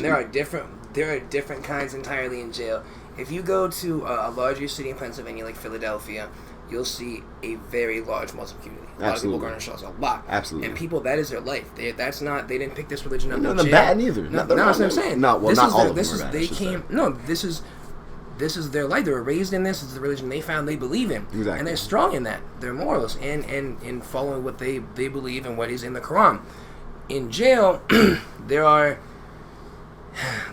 there are different kinds entirely in jail. If you go to a larger city in Pennsylvania like Philadelphia, you'll see a very large Muslim community. A lot of people go on shows, a lot. Absolutely. And people, that is their life. They didn't pick this religion up. Nothing bad neither. No, that's what I'm saying. No, well, not all of them are bad. This is their life. They were raised in this. This is the religion they found they believe in. Exactly. And they're strong in that. Their morals and in following what they believe and what is in the Quran. In jail,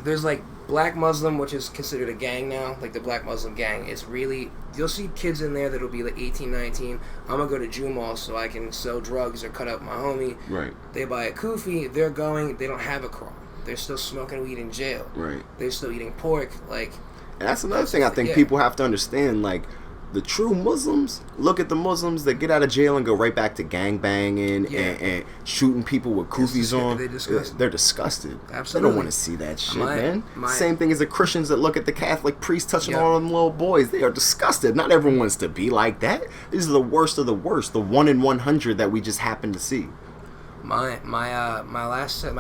there's like Black Muslim, which is considered a gang now, like the Black Muslim gang. It's really, you'll see kids in there that'll be like 18, 19. I'm gonna go to Jew Mall so I can sell drugs or cut up my homie. Right. They buy a kufi, they don't have a Quran. They're still smoking weed in jail. Right. They're still eating pork. Like, and that's another thing I think people have to understand. Like, the true Muslims look at the Muslims that get out of jail and go right back to gangbanging and shooting people with kufis on. They're disgusted. Absolutely. They don't want to see that shit, man. Same thing as the Christians that look at the Catholic priests touching all them little boys. They are disgusted. Not everyone wants to be like that. These are the worst of the worst. The 1 in 100 that we just happen to see. My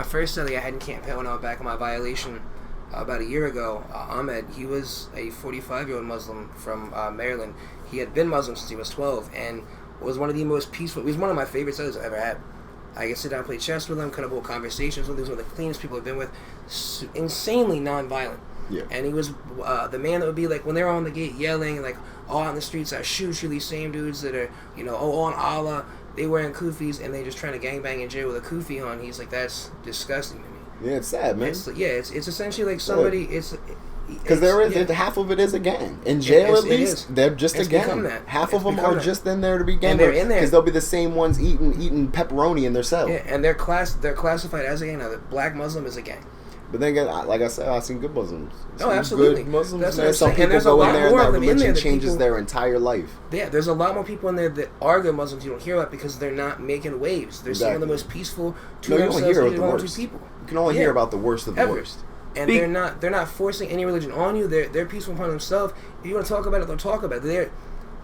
first cellie I had in Camp Hill when I was back on my violation about a year ago, Ahmed, he was a 45-year-old Muslim from Maryland. He had been Muslim since he was 12 and was one of the most peaceful. He was one of my favorite cellies I've ever had. I could sit down and play chess with him, kind of hold conversations with him. He was one of the cleanest people I've been with. Insanely nonviolent. Yeah. And he was the man that would be like, when they were on the gate yelling, like, all on the streets, I shoot you, these same dudes that are, on Allah, they wearing kufis and they just trying to gangbang in jail with a kufi on. He's like, that's disgusting to me. Yeah, it's sad, man. It's essentially like somebody. Because half of it is a gang in jail. At least they're just a gang. Half of them are just in there to be gang. And they're in there because they'll be the same ones eating pepperoni in their cell. Yeah, and they're classified as a gang. Now, the Black Muslim is a gang. But then again, like I said, I've seen good Muslims. Absolutely. Good Muslims. That's what I'm some saying. people And go in there and that religion that changes their entire life. Yeah, there's a lot more people in there that are good Muslims you don't hear about because they're not making waves. They're some of the most peaceful, you only hear about the worst. People. You can only hear about the worst of the worst. And they're not forcing any religion on you. They're peaceful upon themselves. If you want to talk about it, they'll talk about it.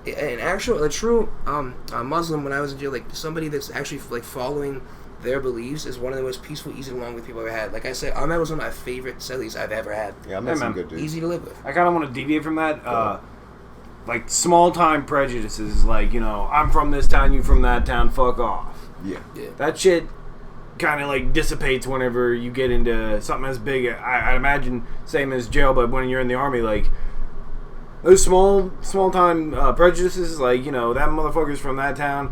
They're a true Muslim. When I was in jail, like somebody that's actually like following their beliefs is one of the most peaceful, easy to along with people I've ever had. Like I said, Ahmed was one of my favorite cellies I've ever had. Yeah, I met some good dudes. Easy to live with. I kind of want to deviate from that. Like small time prejudices, like I'm from this town, you from that town, fuck off. Yeah. That shit kind of like dissipates whenever you get into something as big. I'd imagine same as jail, but when you're in the army, like those small time prejudices, like that motherfucker's from that town,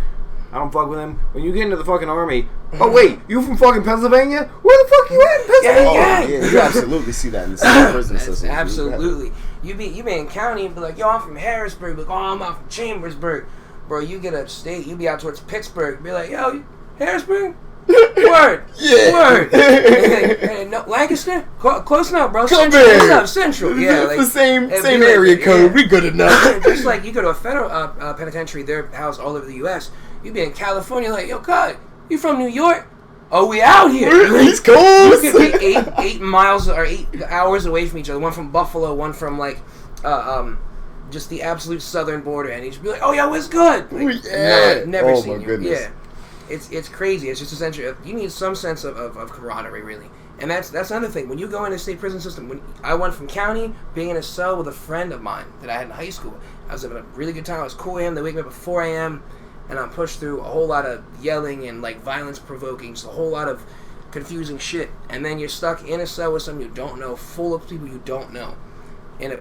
I don't fuck with him. When you get into the fucking army, oh wait, you from fucking Pennsylvania? Where the fuck you at? Pennsylvania? Yeah, you absolutely see that in the same prison system. Absolutely. You be in county and be like, yo, I'm from Harrisburg. Like, oh, I'm out from Chambersburg. Bro, you get upstate, you be out towards Pittsburgh. Be like, yo, Harrisburg? Word. Yeah. Word. Hey, no, Lancaster? Close enough, bro. Come Central. here. What's up? Central. Yeah, it's like, the same area code. We good enough. Just like you go to a federal penitentiary, they're housed all over the U.S. You be in California, like, yo, God, you from New York? Oh, we out here. East Coast. You could be 8 miles or 8 hours away from each other. One from Buffalo, one from like just the absolute southern border, and you just be like, oh yeah, what's good? Like, never seen you. Goodness. Yeah, it's crazy. It's just essentially you need some sense of camaraderie, really. And that's another thing. When you go into the state prison system, when I went from county, being in a cell with a friend of mine that I had in high school, I was having a really good time. I was cool with him. They wake me up at 4 a.m. and I'm pushed through a whole lot of yelling and like violence provoking, so a whole lot of confusing shit. And then you're stuck in a cell with someone you don't know, full of people you don't know.